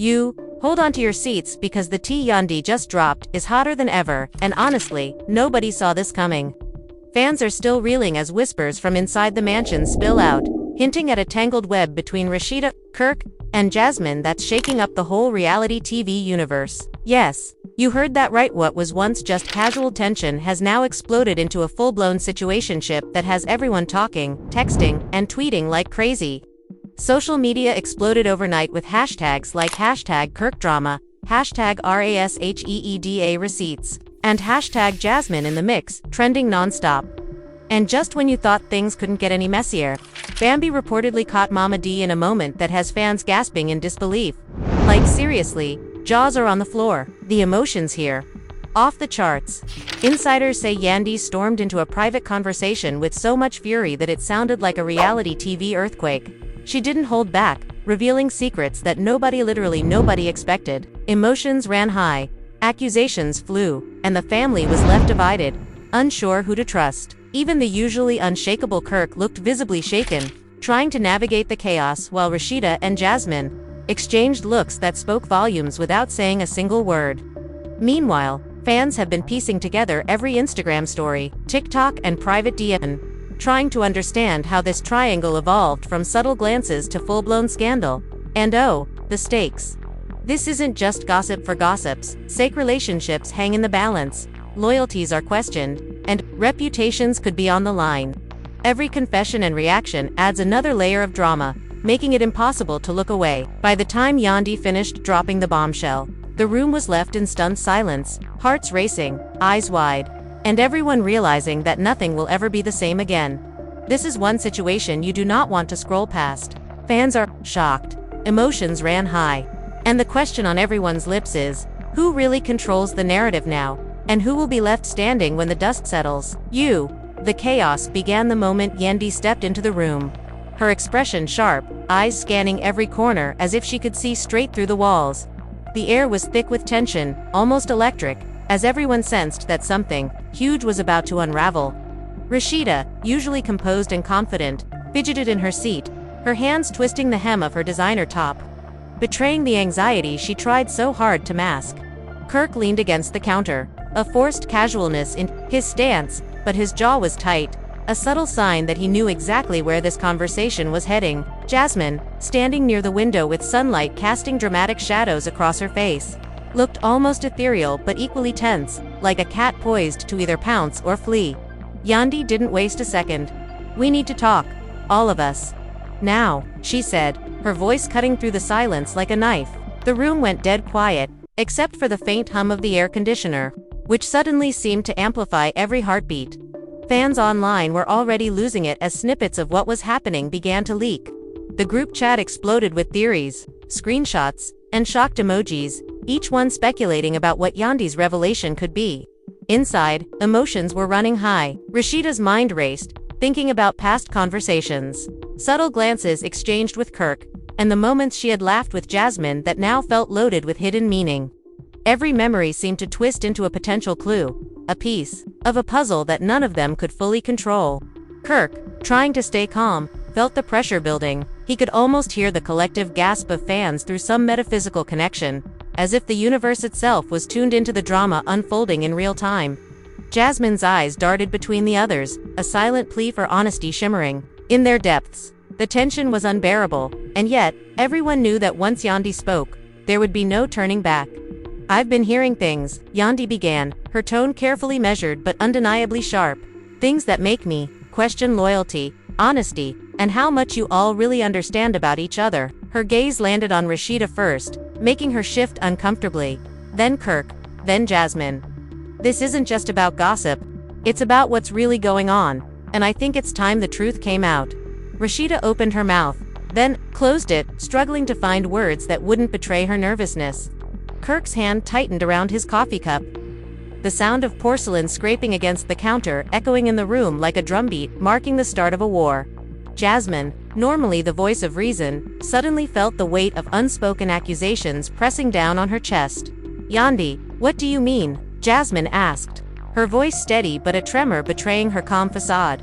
You, hold on to your seats because the tea Yandy just dropped is hotter than ever, and honestly, nobody saw this coming. Fans are still reeling as whispers from inside the mansion spill out, hinting at a tangled web between Rasheeda, Kirk, and Jasmine that's shaking up the whole reality TV universe. Yes, you heard that right. What was once just casual tension has now exploded into a full-blown situationship that has everyone talking, texting, and tweeting like crazy. Social media exploded overnight with hashtags like #KirkDrama, #RASHEEDA receipts, and #Jasmine in the mix, trending non-stop. And just when you thought things couldn't get any messier, Bambi reportedly caught Mama D in a moment that has fans gasping in disbelief. Like seriously, jaws are on the floor. The emotions here, off the charts. Insiders say Yandy stormed into a private conversation with so much fury that it sounded like a reality TV earthquake. She didn't hold back, revealing secrets that literally nobody expected. Emotions ran high, accusations flew, and the family was left divided, unsure who to trust. Even the usually unshakable Kirk looked visibly shaken, trying to navigate the chaos while Rasheeda and Jasmine exchanged looks that spoke volumes without saying a single word. Meanwhile, fans have been piecing together every Instagram story, TikTok, and private DM, trying to understand how this triangle evolved from subtle glances to full-blown scandal. And oh, the stakes. This isn't just gossip for gossip's sake. Relationships hang in the balance, loyalties are questioned, and reputations could be on the line. Every confession and reaction adds another layer of drama, making it impossible to look away. By the time Yandy finished dropping the bombshell, the room was left in stunned silence, hearts racing, eyes wide, and everyone realizing that nothing will ever be the same again. This is one situation you do not want to scroll past. Fans are shocked, emotions ran high, and the question on everyone's lips is, who really controls the narrative now, and who will be left standing when the dust settles? The chaos began the moment Yandy stepped into the room. Her expression sharp, eyes scanning every corner as if she could see straight through the walls. The air was thick with tension, almost electric, as everyone sensed that something huge was about to unravel. Rasheeda, usually composed and confident, fidgeted in her seat, her hands twisting the hem of her designer top, betraying the anxiety she tried so hard to mask. Kirk leaned against the counter, a forced casualness in his stance, but his jaw was tight, a subtle sign that he knew exactly where this conversation was heading. Jasmine, standing near the window with sunlight casting dramatic shadows across her face, looked almost ethereal but equally tense, like a cat poised to either pounce or flee. Yandy didn't waste a second. "We need to talk. All of us. Now," she said, her voice cutting through the silence like a knife. The room went dead quiet, except for the faint hum of the air conditioner, which suddenly seemed to amplify every heartbeat. Fans online were already losing it as snippets of what was happening began to leak. The group chat exploded with theories, screenshots, and shocked emojis, each one speculating about what Yandy's revelation could be. Inside, emotions were running high. Rasheeda's mind raced, thinking about past conversations, subtle glances exchanged with Kirk, and the moments she had laughed with Jasmine that now felt loaded with hidden meaning. Every memory seemed to twist into a potential clue, a piece of a puzzle that none of them could fully control. Kirk, trying to stay calm, felt the pressure building. He could almost hear the collective gasp of fans through some metaphysical connection, as if the universe itself was tuned into the drama unfolding in real time. Jasmine's eyes darted between the others, a silent plea for honesty shimmering in their depths. The tension was unbearable, and yet, everyone knew that once Yandy spoke, there would be no turning back. "I've been hearing things," Yandy began, her tone carefully measured but undeniably sharp. "Things that make me question loyalty, honesty, and how much you all really understand about each other." Her gaze landed on Rasheeda first, making her shift uncomfortably. Then Kirk, then Jasmine. "This isn't just about gossip. It's about what's really going on, and I think it's time the truth came out." Rasheeda opened her mouth, then closed it, struggling to find words that wouldn't betray her nervousness. Kirk's hand tightened around his coffee cup, the sound of porcelain scraping against the counter echoing in the room like a drumbeat, marking the start of a war. Jasmine, normally the voice of reason, suddenly felt the weight of unspoken accusations pressing down on her chest. "Yandy, what do you mean?" Jasmine asked, her voice steady but a tremor betraying her calm facade.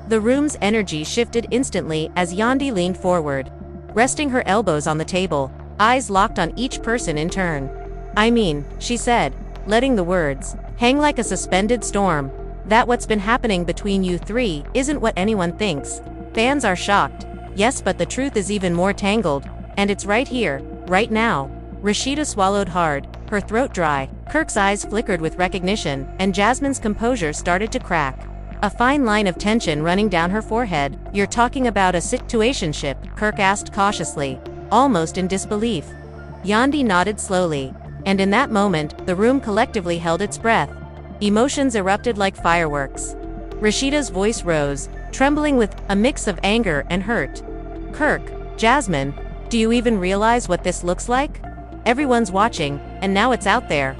The room's energy shifted instantly as Yandy leaned forward, resting her elbows on the table, eyes locked on each person in turn. "I mean," she said, letting the words hang like a suspended storm, "that what's been happening between you three isn't what anyone thinks." Fans are shocked. Yes, but the truth is even more tangled, and it's right here, right now. Rasheeda swallowed hard, her throat dry. Kirk's eyes flickered with recognition, and Jasmine's composure started to crack. A fine line of tension running down her forehead. "You're talking about a situationship?" Kirk asked cautiously, almost in disbelief. Yandy nodded slowly, and in that moment, the room collectively held its breath. Emotions erupted like fireworks. Rasheeda's voice rose, trembling with a mix of anger and hurt. "Kirk, Jasmine, do you even realize what this looks like? Everyone's watching, and now it's out there.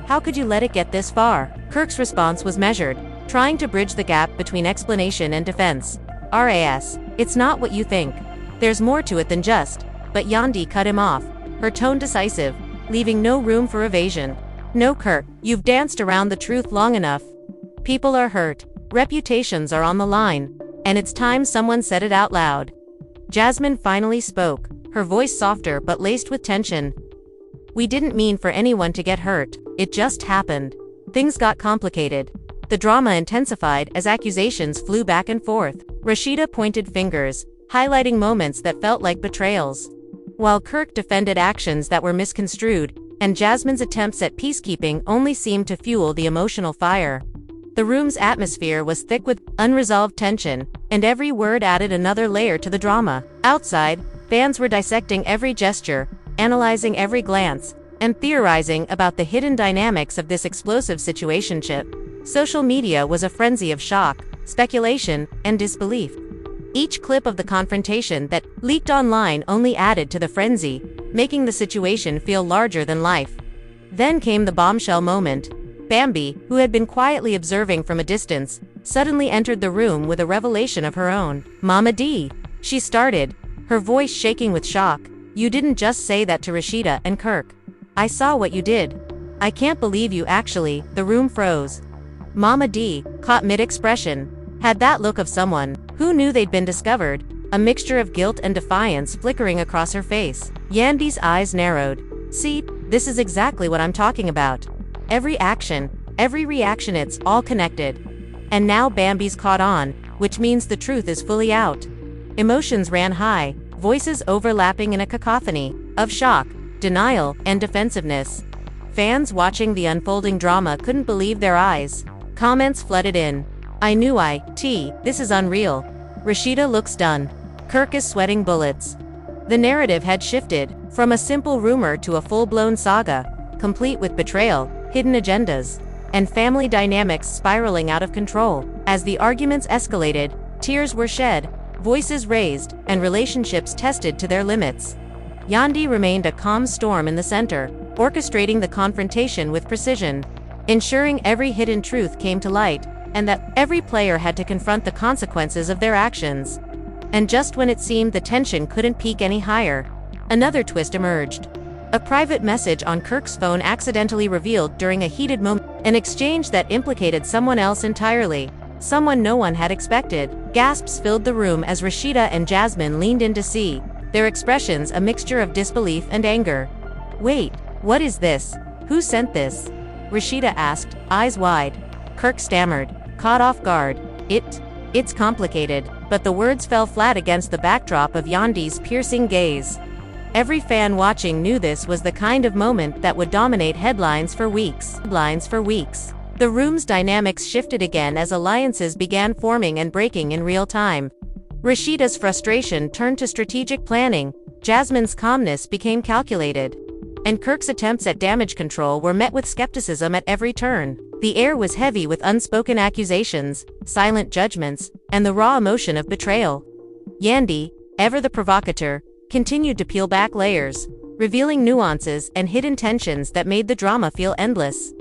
How could you let it get this far?" Kirk's response was measured, trying to bridge the gap between explanation and defense. "Ras, it's not what you think. There's more to it than just..." But Yandy cut him off, her tone decisive, leaving no room for evasion. "No, Kirk, you've danced around the truth long enough. People are hurt, reputations are on the line, and it's time someone said it out loud." Jasmine finally spoke, her voice softer but laced with tension. "We didn't mean for anyone to get hurt, it just happened. Things got complicated." The drama intensified as accusations flew back and forth. Rasheeda pointed fingers, highlighting moments that felt like betrayals, while Kirk defended actions that were misconstrued, and Jasmine's attempts at peacekeeping only seemed to fuel the emotional fire. The room's atmosphere was thick with unresolved tension, and every word added another layer to the drama. Outside, fans were dissecting every gesture, analyzing every glance, and theorizing about the hidden dynamics of this explosive situationship. Social media was a frenzy of shock, speculation, and disbelief. Each clip of the confrontation that leaked online only added to the frenzy, making the situation feel larger than life. Then came the bombshell moment. Bambi, who had been quietly observing from a distance, suddenly entered the room with a revelation of her own. "Mama D," she started, her voice shaking with shock. "You didn't just say that to Rasheeda and Kirk. I saw what you did. I can't believe you actually..." The room froze. Mama D, caught mid-expression, had that look of someone who knew they'd been discovered, a mixture of guilt and defiance flickering across her face. Yandy's eyes narrowed. "See, this is exactly what I'm talking about. Every action, every reaction, it's all connected. And now Bambi's caught on, which means the truth is fully out." Emotions ran high, voices overlapping in a cacophony of shock, denial, and defensiveness. Fans watching the unfolding drama couldn't believe their eyes. Comments flooded in. This is unreal. Rasheeda looks done. Kirk is sweating bullets." The narrative had shifted, from a simple rumor to a full-blown saga, complete with betrayal, hidden agendas, and family dynamics spiraling out of control. As the arguments escalated, tears were shed, voices raised, and relationships tested to their limits. Yandy remained a calm storm in the center, orchestrating the confrontation with precision, ensuring every hidden truth came to light, and that every player had to confront the consequences of their actions. And just when it seemed the tension couldn't peak any higher, another twist emerged. A private message on Kirk's phone accidentally revealed during a heated moment an exchange that implicated someone else entirely, someone no one had expected. Gasps filled the room as Rasheeda and Jasmine leaned in to see, their expressions a mixture of disbelief and anger. "Wait, what is this? Who sent this?" Rasheeda asked, eyes wide. Kirk stammered, caught off guard. It's complicated," but the words fell flat against the backdrop of Yandy's piercing gaze. Every fan watching knew this was the kind of moment that would dominate headlines for weeks. The room's dynamics shifted again as alliances began forming and breaking in real time. Rasheeda's frustration turned to strategic planning, Jasmine's calmness became calculated, and Kirk's attempts at damage control were met with skepticism at every turn. The air was heavy with unspoken accusations, silent judgments, and the raw emotion of betrayal. Yandy, ever the provocateur, continued to peel back layers, revealing nuances and hidden tensions that made the drama feel endless.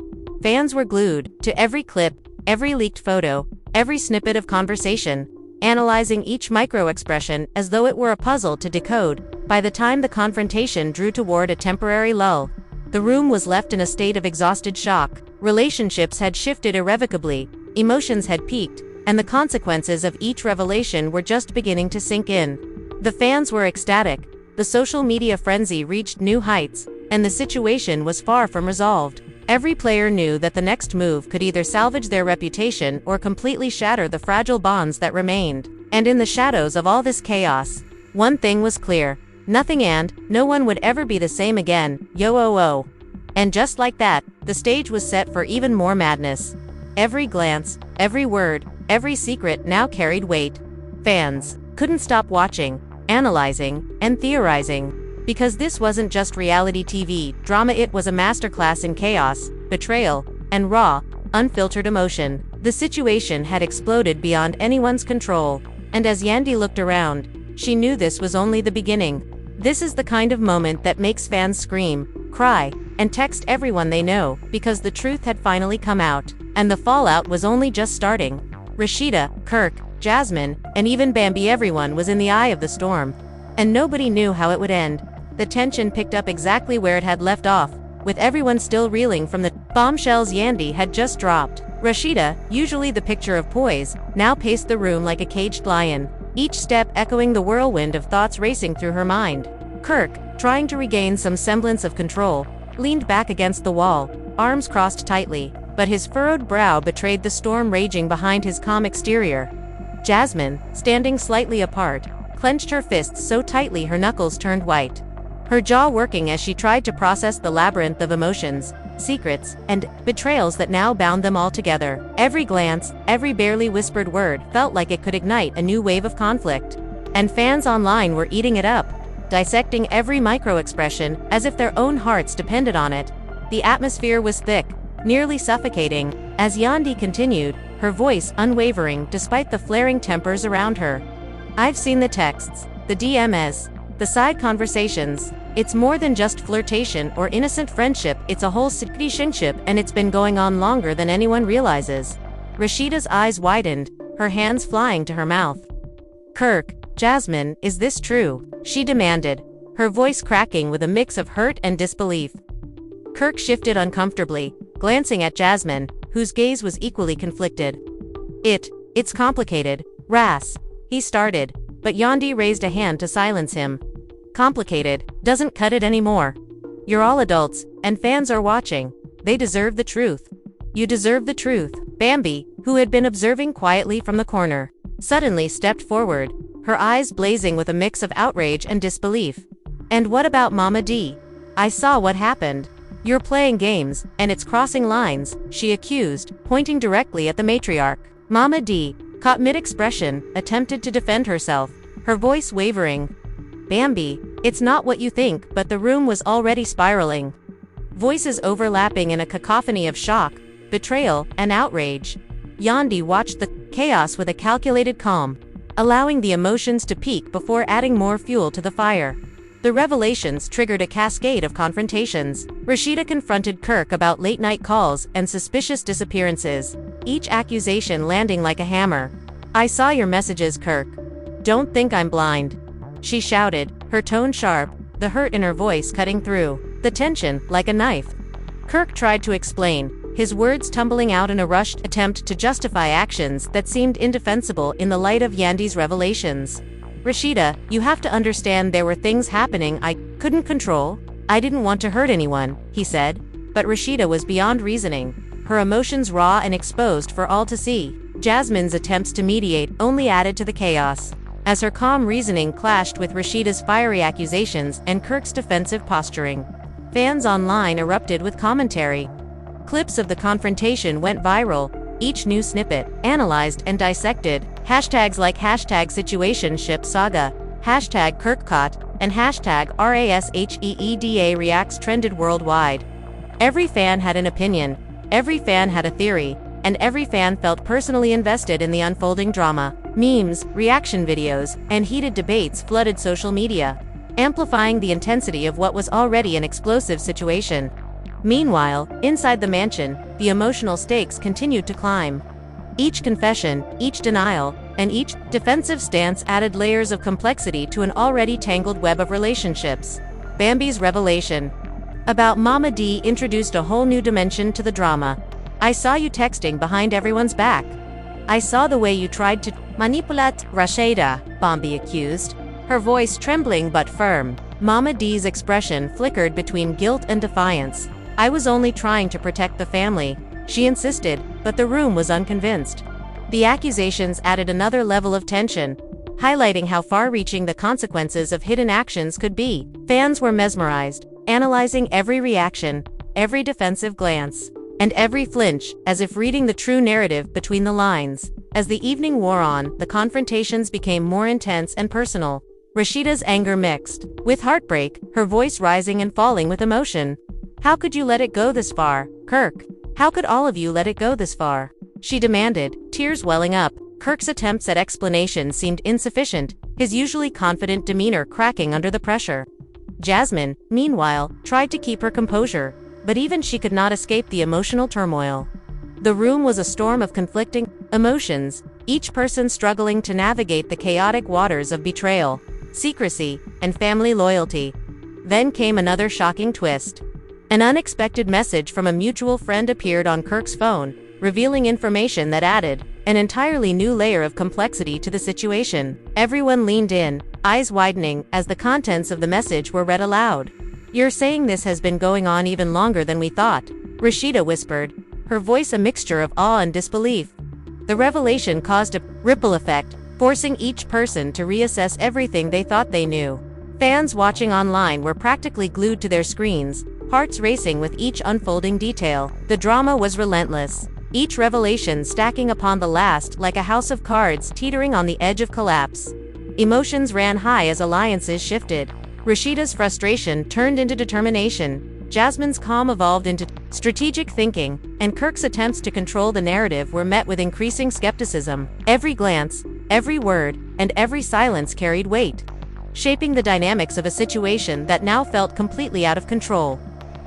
Fans were glued to every clip, every leaked photo, every snippet of conversation, analyzing each micro-expression as though it were a puzzle to decode. By the time the confrontation drew toward a temporary lull, the room was left in a state of exhausted shock. Relationships had shifted irrevocably, emotions had peaked, and the consequences of each revelation were just beginning to sink in. The fans were ecstatic, the social media frenzy reached new heights, and the situation was far from resolved. Every player knew that the next move could either salvage their reputation or completely shatter the fragile bonds that remained. And in the shadows of all this chaos, one thing was clear: nothing and no one would ever be the same again. Yooo. And just like that, the stage was set for even more madness. Every glance, every word, every secret now carried weight. Fans couldn't stop watching, analyzing, and theorizing. Because this wasn't just reality TV drama, it was a masterclass in chaos, betrayal, and raw, unfiltered emotion. The situation had exploded beyond anyone's control, and as Yandy looked around, she knew this was only the beginning. This is the kind of moment that makes fans scream, cry, and text everyone they know, because the truth had finally come out, and the fallout was only just starting. Rasheeda, Kirk, Jasmine, and even Bambi, everyone was in the eye of the storm. And nobody knew how it would end. The tension picked up exactly where it had left off, with everyone still reeling from the bombshells Yandy had just dropped. Rasheeda, usually the picture of poise, now paced the room like a caged lion, each step echoing the whirlwind of thoughts racing through her mind. Kirk, trying to regain some semblance of control, leaned back against the wall, arms crossed tightly, but his furrowed brow betrayed the storm raging behind his calm exterior. Jasmine, standing slightly apart, clenched her fists so tightly her knuckles turned white, her jaw working as she tried to process the labyrinth of emotions, secrets, and betrayals that now bound them all together. Every glance, every barely whispered word felt like it could ignite a new wave of conflict. And fans online were eating it up, dissecting every micro-expression as if their own hearts depended on it. The atmosphere was thick, nearly suffocating, as Yandy continued, her voice unwavering despite the flaring tempers around her. I've seen the texts, the DMs, the side conversations. It's more than just flirtation or innocent friendship, it's a whole situationship, and it's been going on longer than anyone realizes. Rasheeda's eyes widened, her hands flying to her mouth. Kirk, Jasmine, is this true? She demanded, her voice cracking with a mix of hurt and disbelief. Kirk shifted uncomfortably, glancing at Jasmine, whose gaze was equally conflicted. It's complicated, Ras. He started, but Yandy raised a hand to silence him. Complicated doesn't cut it anymore. You're all adults, and fans are watching. They deserve the truth. You deserve the truth. Bambi, who had been observing quietly from the corner, suddenly stepped forward, her eyes blazing with a mix of outrage and disbelief. And what about Mama D? I saw what happened. You're playing games, and it's crossing lines, she accused, pointing directly at the matriarch. Mama D, caught mid-expression, attempted to defend herself, her voice wavering. Bambi, it's not what you think, but the room was already spiraling. Voices overlapping in a cacophony of shock, betrayal, and outrage. Yandy watched the chaos with a calculated calm, allowing the emotions to peak before adding more fuel to the fire. The revelations triggered a cascade of confrontations. Rasheeda confronted Kirk about late-night calls and suspicious disappearances, each accusation landing like a hammer. I saw your messages, Kirk. Don't think I'm blind. She shouted, her tone sharp, the hurt in her voice cutting through the tension like a knife. Kirk tried to explain, his words tumbling out in a rushed attempt to justify actions that seemed indefensible in the light of Yandy's revelations. Rasheeda, you have to understand there were things happening I couldn't control. I didn't want to hurt anyone, he said. But Rasheeda was beyond reasoning, her emotions raw and exposed for all to see. Jasmine's attempts to mediate only added to the chaos, as her calm reasoning clashed with Rasheeda's fiery accusations and Kirk's defensive posturing. Fans online erupted with commentary. Clips of the confrontation went viral, each new snippet analyzed and dissected. Hashtags like #situationship #KirkCaught, and #RASHEEDA reacts trended worldwide. Every fan had an opinion, every fan had a theory, and every fan felt personally invested in the unfolding drama. Memes, reaction videos, and heated debates flooded social media, amplifying the intensity of what was already an explosive situation. Meanwhile, inside the mansion, the emotional stakes continued to climb. Each confession, each denial, and each defensive stance added layers of complexity to an already tangled web of relationships. Bambi's revelation about Mama D introduced a whole new dimension to the drama. I saw you texting behind everyone's back. I saw the way you tried to manipulate Rasheeda, Bambi accused, her voice trembling but firm. Mama D's expression flickered between guilt and defiance. "I was only trying to protect the family," she insisted, but the room was unconvinced. The accusations added another level of tension, highlighting how far-reaching the consequences of hidden actions could be. Fans were mesmerized, analyzing every reaction, every defensive glance, and every flinch, as if reading the true narrative between the lines. As the evening wore on, the confrontations became more intense and personal. Rasheeda's anger mixed with heartbreak, her voice rising and falling with emotion. "How could you let it go this far, Kirk? How could all of you let it go this far?" she demanded, tears welling up. Kirk's attempts at explanation seemed insufficient, his usually confident demeanor cracking under the pressure. Jasmine, meanwhile, tried to keep her composure, but even she could not escape the emotional turmoil. The room was a storm of conflicting emotions, each person struggling to navigate the chaotic waters of betrayal, secrecy, and family loyalty. Then came another shocking twist. An unexpected message from a mutual friend appeared on Kirk's phone, revealing information that added an entirely new layer of complexity to the situation. Everyone leaned in, eyes widening, as the contents of the message were read aloud. "You're saying this has been going on even longer than we thought," Rasheeda whispered, her voice a mixture of awe and disbelief. The revelation caused a ripple effect, forcing each person to reassess everything they thought they knew. Fans watching online were practically glued to their screens, hearts racing with each unfolding detail. The drama was relentless, each revelation stacking upon the last like a house of cards teetering on the edge of collapse. Emotions ran high as alliances shifted. Rasheeda's frustration turned into determination, Jasmine's calm evolved into strategic thinking, and Kirk's attempts to control the narrative were met with increasing skepticism. Every glance, every word, and every silence carried weight, shaping the dynamics of a situation that now felt completely out of control.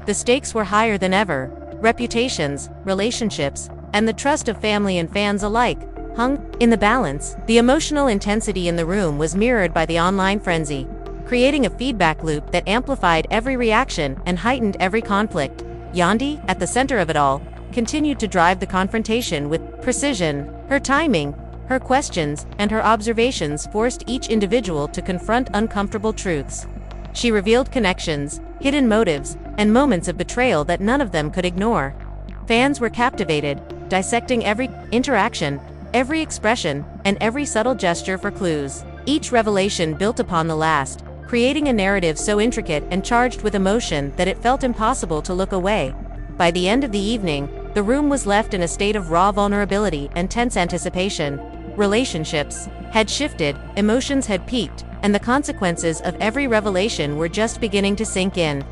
The stakes were higher than ever. Reputations, relationships, and the trust of family and fans alike hung in the balance. The emotional intensity in the room was mirrored by the online frenzy, creating a feedback loop that amplified every reaction and heightened every conflict. Yandy, at the center of it all, continued to drive the confrontation with precision. Her timing, her questions, and her observations forced each individual to confront uncomfortable truths. She revealed connections, hidden motives, and moments of betrayal that none of them could ignore. Fans were captivated, dissecting every interaction, every expression, and every subtle gesture for clues. Each revelation built upon the last, creating a narrative so intricate and charged with emotion that it felt impossible to look away. By the end of the evening, the room was left in a state of raw vulnerability and tense anticipation. Relationships had shifted, emotions had peaked, and the consequences of every revelation were just beginning to sink in.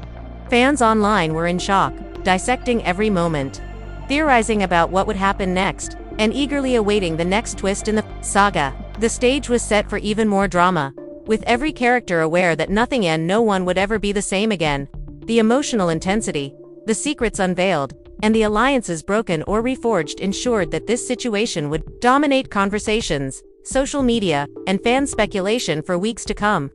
Fans online were in shock, dissecting every moment, theorizing about what would happen next, and eagerly awaiting the next twist in the saga. The stage was set for even more drama, with every character aware that nothing and no one would ever be the same again. The emotional intensity, the secrets unveiled, and the alliances broken or reforged ensured that this situation would dominate conversations, social media, and fan speculation for weeks to come.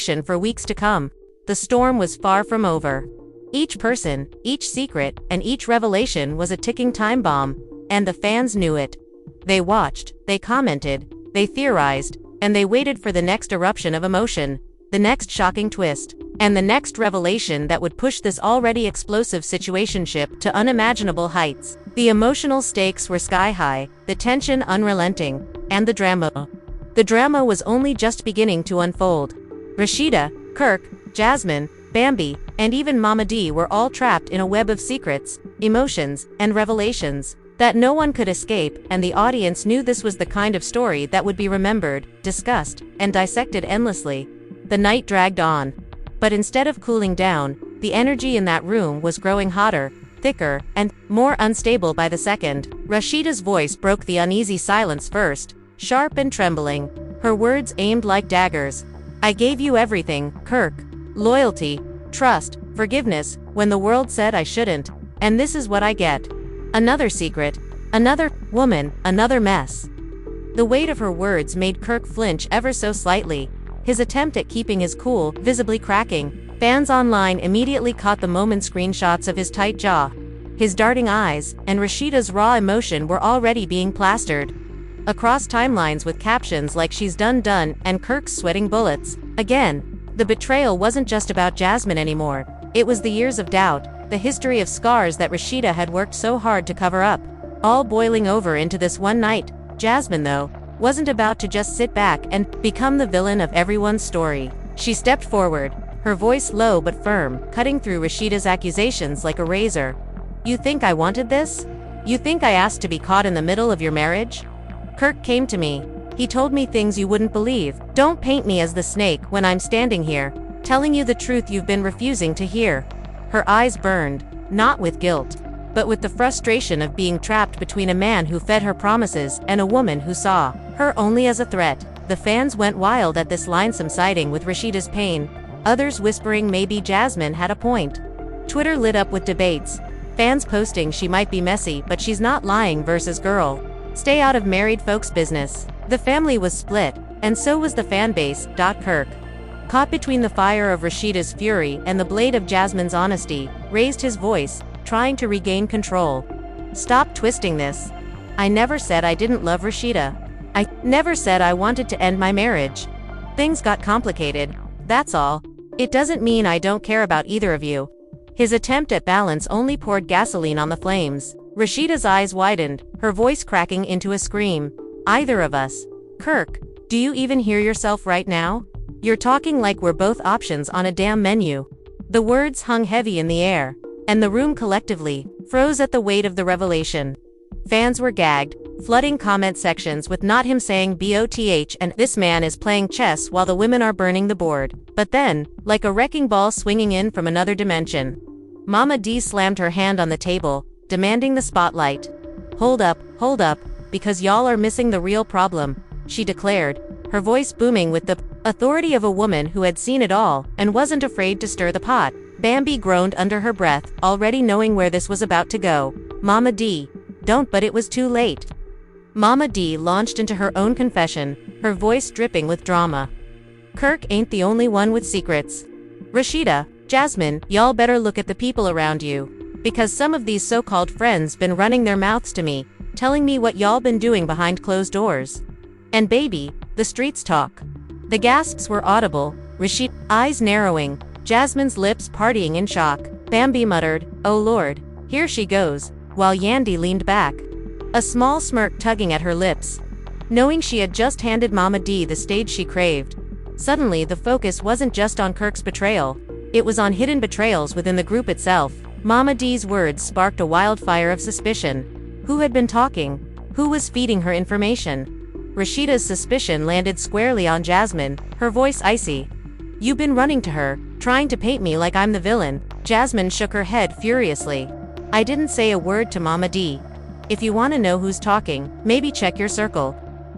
The storm was far from over. Each person, each secret, and each revelation was a ticking time bomb, and the fans knew it. They watched, they commented, they theorized, and they waited for the next eruption of emotion, the next shocking twist, and the next revelation that would push this already explosive situationship to unimaginable heights. The emotional stakes were sky-high, the tension unrelenting, and the drama was only just beginning to unfold. Rasheeda, Kirk, Jasmine, Bambi, and even Mama D were all trapped in a web of secrets, emotions, and revelations that no one could escape, and the audience knew this was the kind of story that would be remembered, discussed, and dissected endlessly. The night dragged on, but instead of cooling down, the energy in that room was growing hotter, thicker, and more unstable by the second. Rasheeda's voice broke the uneasy silence first, sharp and trembling, her words aimed like daggers. "I gave you everything, Kirk. Loyalty, trust, forgiveness, when the world said I shouldn't, and this is what I get. Another secret, another woman, another mess." The weight of her words made Kirk flinch ever so slightly, his attempt at keeping his cool visibly cracking. Fans online immediately caught the moment screenshots of his tight jaw, his darting eyes, and Rasheeda's raw emotion were already being plastered across timelines with captions like "she's done" and "Kirk's sweating bullets." Again, The betrayal wasn't just about Jasmine anymore. It was the years of doubt, the history of scars that Rasheeda had worked so hard to cover up, all boiling over into this one night. Jasmine, though, wasn't about to just sit back and become the villain of everyone's story. She stepped forward, her voice low but firm, cutting through Rasheeda's accusations like a razor. "You think I wanted this? You think I asked to be caught in the middle of your marriage? Kirk came to me. He told me things you wouldn't believe. Don't paint me as the snake when I'm standing here, telling you the truth you've been refusing to hear." Her eyes burned, not with guilt, but with the frustration of being trapped between a man who fed her promises and a woman who saw her only as a threat. The fans went wild at this line, some siding with Rasheeda's pain, others whispering maybe Jasmine had a point. Twitter lit up with debates, fans posting she might be messy but she's not lying versus girl, stay out of married folks' business. The family was split, and so was the fanbase. Kirk, caught between the fire of Rasheeda's fury and the blade of Jasmine's honesty, raised his voice, trying to regain control. "Stop twisting this. I never said I didn't love Rasheeda. I never said I wanted to end my marriage. Things got complicated, that's all. It doesn't mean I don't care about either of you." His attempt at balance only poured gasoline on the flames. Rasheeda's eyes widened, her voice cracking into a scream. "Either of us? Kirk, do you even hear yourself right now? You're talking like we're both options on a damn menu." The words hung heavy in the air, and the room collectively froze at the weight of the revelation. Fans were gagged, flooding comment sections with "not him" saying BOTH and "this man is playing chess while the women are burning the board." But then, like a wrecking ball swinging in from another dimension, Mama D slammed her hand on the table, demanding the spotlight. Hold up, because y'all are missing the real problem," she declared, her voice booming with the authority of a woman who had seen it all and wasn't afraid to stir the pot. Bambi groaned under her breath, already knowing where this was about to go. "Mama D, don't," but it was too late. Mama D launched into her own confession, her voice dripping with drama. "Kirk ain't the only one with secrets. Rasheeda, Jasmine, y'all better look at the people around you. Because some of these so-called friends been running their mouths to me, telling me what y'all been doing behind closed doors. And baby, the streets talk." The gasps were audible, Rasheeda's eyes narrowing, Jasmine's lips partying in shock. Bambi muttered, "Oh Lord, here she goes," while Yandy leaned back, a small smirk tugging at her lips, knowing she had just handed Mama D the stage she craved. Suddenly the focus wasn't just on Kirk's betrayal, it was on hidden betrayals within the group itself. Mama D's words sparked a wildfire of suspicion. Who had been talking? Who was feeding her information? Rasheeda's suspicion landed squarely on Jasmine, her voice icy. "You've been running to her, trying to paint me like I'm the villain." Jasmine shook her head furiously. "I didn't say a word to Mama D. If you want to know who's talking, maybe check your circle."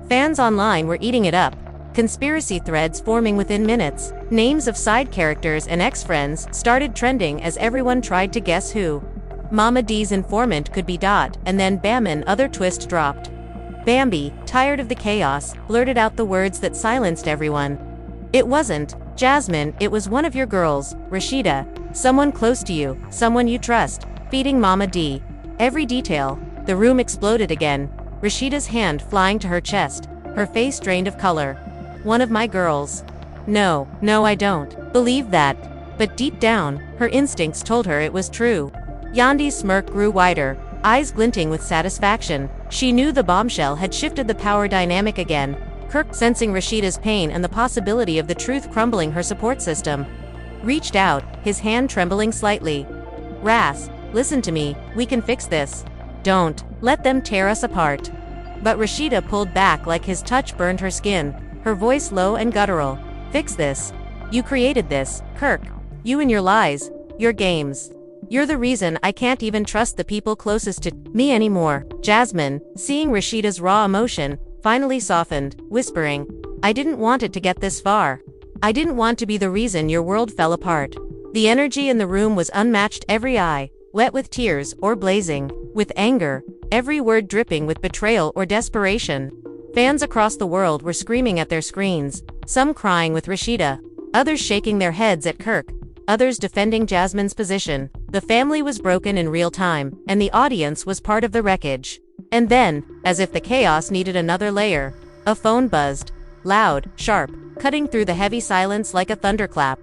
Fans online were eating it up, conspiracy threads forming within minutes. Names of side characters and ex-friends started trending as everyone tried to guess who. Mama D's informant could be Dot, and then bam, another twist dropped. Bambi, tired of the chaos, blurted out the words that silenced everyone. "It wasn't Jasmine, it was one of your girls, Rasheeda. Someone close to you, someone you trust, feeding Mama D." Every detail. The room exploded again, Rasheeda's hand flying to her chest, her face drained of color. "One of my girls. No, I don't believe that." But deep down, her instincts told her it was true. Yandy's smirk grew wider, eyes glinting with satisfaction. She knew the bombshell had shifted the power dynamic again. Kirk, sensing Rasheeda's pain and the possibility of the truth crumbling her support system, reached out, his hand trembling slightly. "Ras, listen to me, we can fix this. Don't let them tear us apart." But Rasheeda pulled back like his touch burned her skin, her voice low and guttural. "Fix this? You created this, Kirk. You and your lies, your games. You're the reason I can't even trust the people closest to me anymore." Jasmine, seeing Rasheeda's raw emotion, finally softened, whispering, "I didn't want it to get this far. I didn't want to be the reason your world fell apart." The energy in the room was unmatched, every eye wet with tears or blazing with anger, every word dripping with betrayal or desperation. Fans across the world were screaming at their screens, some crying with Rasheeda, others shaking their heads at Kirk, others defending Jasmine's position. The family was broken in real time, and the audience was part of the wreckage. And then, as if the chaos needed another layer, a phone buzzed. loud, sharp, cutting through the heavy silence like a thunderclap.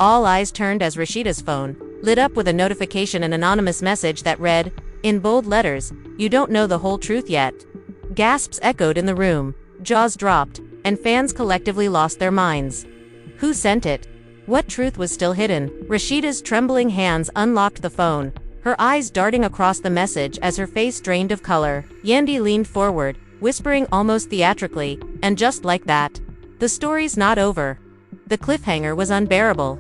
All eyes turned as Rasheeda's phone lit up with a notification, an anonymous message that read, in bold letters, "You don't know the whole truth yet." Gasps echoed in the room, jaws dropped, and fans collectively lost their minds. Who sent it? What truth was still hidden? Rasheeda's trembling hands unlocked the phone, her eyes darting across the message as her face drained of color. Yandy leaned forward, whispering almost theatrically, and just like that, the story's not over. The cliffhanger was unbearable.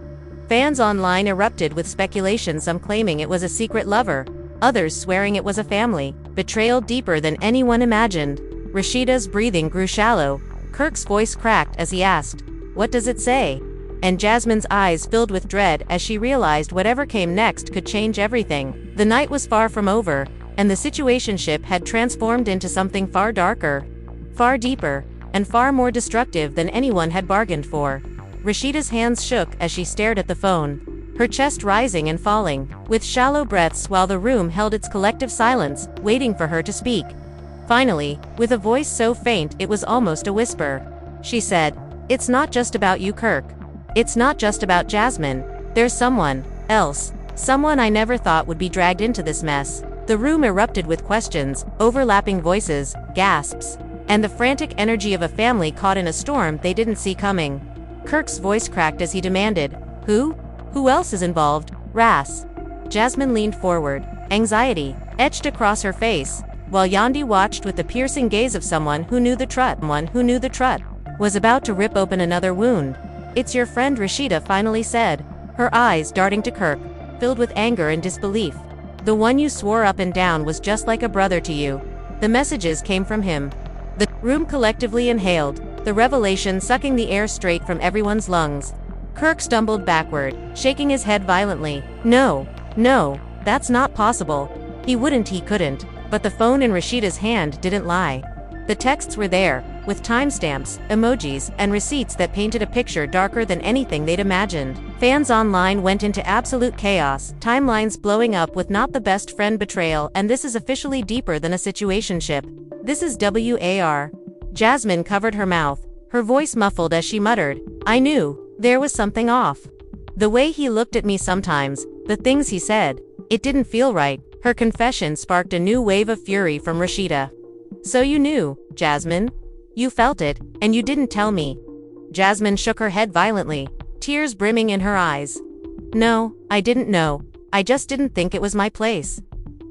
Fans online erupted with speculation, some claiming it was a secret lover, others swearing it was a family betrayal deeper than anyone imagined. Rasheeda's breathing grew shallow. Kirk's voice cracked as he asked, "What does it say?" And Jasmine's eyes filled with dread as she realized whatever came next could change everything. The night was far from over, and the situationship had transformed into something far darker, far deeper, and far more destructive than anyone had bargained for. Rasheeda's hands shook as she stared at the phone, her chest rising and falling, with shallow breaths while the room held its collective silence, waiting for her to speak. Finally, with a voice so faint it was almost a whisper, she said, "It's not just about you, Kirk. It's not just about Jasmine. There's someone else. Someone I never thought would be dragged into this mess." The room erupted with questions, overlapping voices, gasps, and the frantic energy of a family caught in a storm they didn't see coming. Kirk's voice cracked as he demanded, "Who? Who else is involved? Ras?" Jasmine leaned forward, anxiety etched across her face, while Yandy watched with the piercing gaze of someone who knew the truth was about to rip open another wound. "It's your friend Rasheeda," finally said, her eyes darting to Kirk, filled with anger and disbelief. "The one you swore up and down was just like a brother to you." The messages came from him. The room collectively inhaled, the revelation sucking the air straight from everyone's lungs. Kirk stumbled backward, shaking his head violently. No, that's not possible. He couldn't. But the phone in Rasheeda's hand didn't lie. The texts were there, with timestamps, emojis, and receipts that painted a picture darker than anything they'd imagined. Fans online went into absolute chaos, timelines blowing up with not the best friend betrayal, and this is officially deeper than a situationship. This is WAR. Jasmine covered her mouth, her voice muffled as she muttered, "I knew there was something off. The way he looked at me sometimes, the things he said, it didn't feel right." Her confession sparked a new wave of fury from Rasheeda. "So you knew, Jasmine? You felt it, and you didn't tell me?" Jasmine shook her head violently, tears brimming in her eyes. "No, I didn't know. I just didn't think it was my place.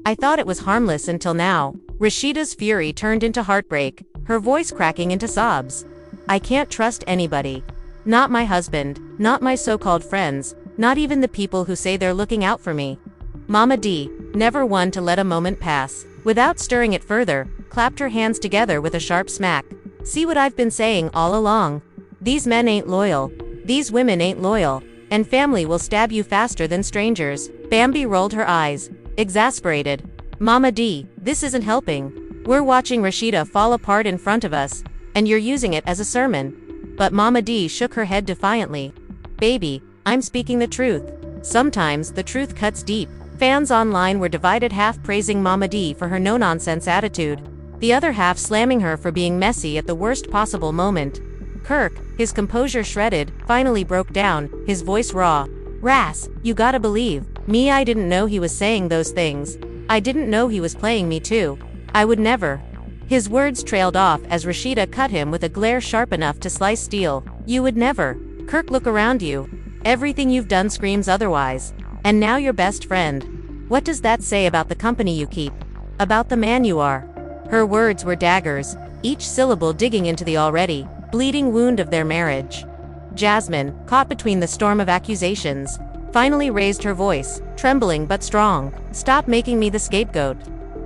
I thought it was harmless until now." Rasheeda's fury turned into heartbreak, her voice cracking into sobs. "I can't trust anybody. Not my husband, not my so-called friends, not even the people who say they're looking out for me." Mama D, never one to let a moment pass, without stirring it further, clapped her hands together with a sharp smack. "See what I've been saying all along? These men ain't loyal. These women ain't loyal. And family will stab you faster than strangers." Bambi rolled her eyes, exasperated. "Mama D, this isn't helping. We're watching Rasheeda fall apart in front of us, and you're using it as a sermon." But Mama D shook her head defiantly. "Baby, I'm speaking the truth. Sometimes the truth cuts deep." Fans online were divided, half praising Mama D for her no-nonsense attitude, the other half slamming her for being messy at the worst possible moment. Kirk, his composure shredded, finally broke down, his voice raw. "Ras, you gotta believe me, I didn't know he was saying those things. I didn't know he was playing me too. I would never." His words trailed off as Rasheeda cut him with a glare sharp enough to slice steel. "You would never. Kirk, look around you. Everything you've done screams otherwise. And now your best friend. What does that say about the company you keep? About the man you are?" Her words were daggers, each syllable digging into the already bleeding wound of their marriage. Jasmine, caught between the storm of accusations, finally raised her voice, trembling but strong. "Stop making me the scapegoat.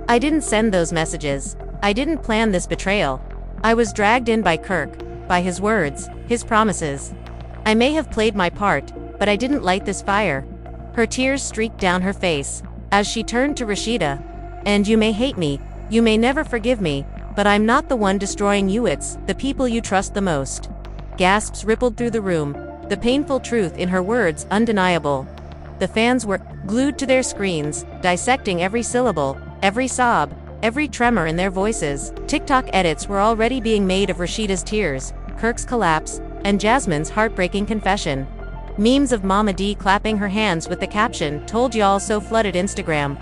I didn't send those messages. I didn't plan this betrayal. I was dragged in by Kirk, by his words, his promises. I may have played my part, but I didn't light this fire." Her tears streaked down her face as she turned to Rasheeda. "And you may hate me, you may never forgive me, but I'm not the one destroying you, it's the people you trust the most." Gasps rippled through the room, the painful truth in her words undeniable. The fans were glued to their screens, dissecting every syllable, every sob, every tremor in their voices. TikTok edits were already being made of Rasheeda's tears, Kirk's collapse, and Jasmine's heartbreaking confession. Memes of Mama D clapping her hands with the caption, "Told y'all so" flooded Instagram.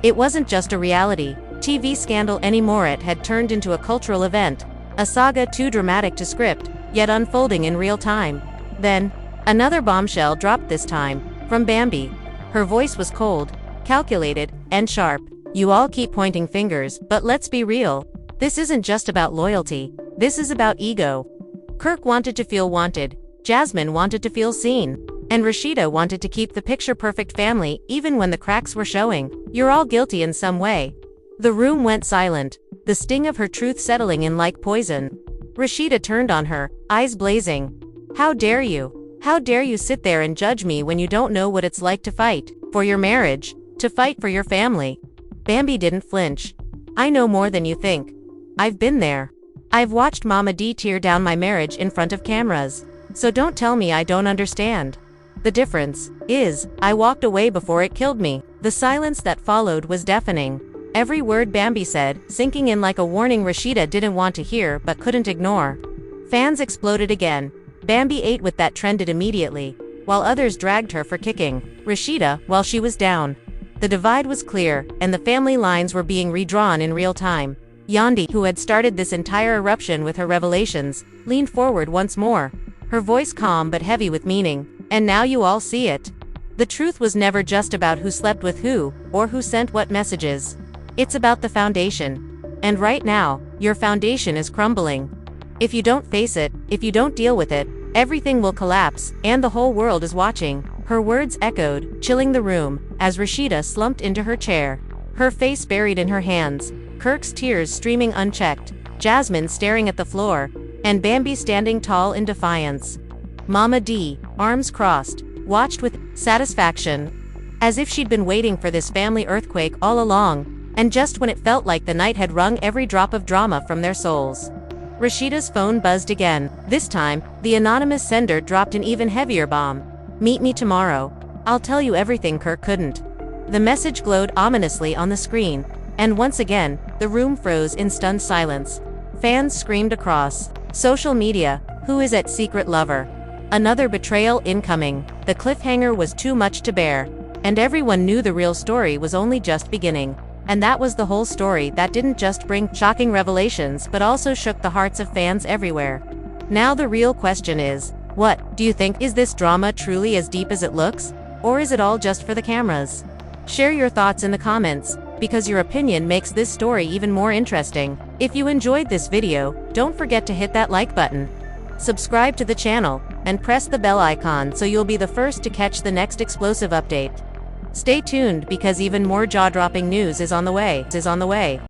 It wasn't just a reality TV scandal anymore, it had turned into a cultural event, a saga too dramatic to script, yet unfolding in real time. Then, another bombshell dropped, this time, from Bambi. Her voice was cold, calculated, and sharp. "You all keep pointing fingers, but let's be real. This isn't just about loyalty, this is about ego. Kirk wanted to feel wanted, Jasmine wanted to feel seen, and Rasheeda wanted to keep the picture-perfect family even when the cracks were showing. You're all guilty in some way." The room went silent, the sting of her truth settling in like poison. Rasheeda turned on her, eyes blazing. "How dare you? How dare you sit there and judge me when you don't know what it's like to fight for your marriage, to fight for your family?" Bambi didn't flinch. "I know more than you think. I've been there. I've watched Mama D tear down my marriage in front of cameras. So don't tell me I don't understand. The difference is, I walked away before it killed me." The silence that followed was deafening. Every word Bambi said, sinking in like a warning Rasheeda didn't want to hear but couldn't ignore. Fans exploded again. Bambi ate with that trended immediately, while others dragged her for kicking Rasheeda while she was down. The divide was clear, and the family lines were being redrawn in real time. Yandy, who had started this entire eruption with her revelations, leaned forward once more, her voice calm but heavy with meaning. "And now you all see it. The truth was never just about who slept with who, or who sent what messages. It's about the foundation. And right now, your foundation is crumbling. If you don't face it, if you don't deal with it, everything will collapse, and the whole world is watching." Her words echoed, chilling the room, as Rasheeda slumped into her chair, her face buried in her hands, Kirk's tears streaming unchecked, Jasmine staring at the floor, and Bambi standing tall in defiance. Mama D, arms crossed, watched with satisfaction, as if she'd been waiting for this family earthquake all along, and just when it felt like the night had wrung every drop of drama from their souls. Rasheeda's phone buzzed again. This time, the anonymous sender dropped an even heavier bomb. "Meet me tomorrow. I'll tell you everything Kirk couldn't." The message glowed ominously on the screen, and once again, the room froze in stunned silence. Fans screamed across social media, "Who is that secret lover? Another betrayal incoming." The cliffhanger was too much to bear, and everyone knew the real story was only just beginning. And that was the whole story that didn't just bring shocking revelations but also shook the hearts of fans everywhere. Now the real question is, what do you think? Is this drama truly as deep as it looks? Or is it all just for the cameras? Share your thoughts in the comments, because your opinion makes this story even more interesting. If you enjoyed this video, don't forget to hit that like button. Subscribe to the channel, and press the bell icon so you'll be the first to catch the next explosive update. Stay tuned because even more jaw-dropping news is on the way.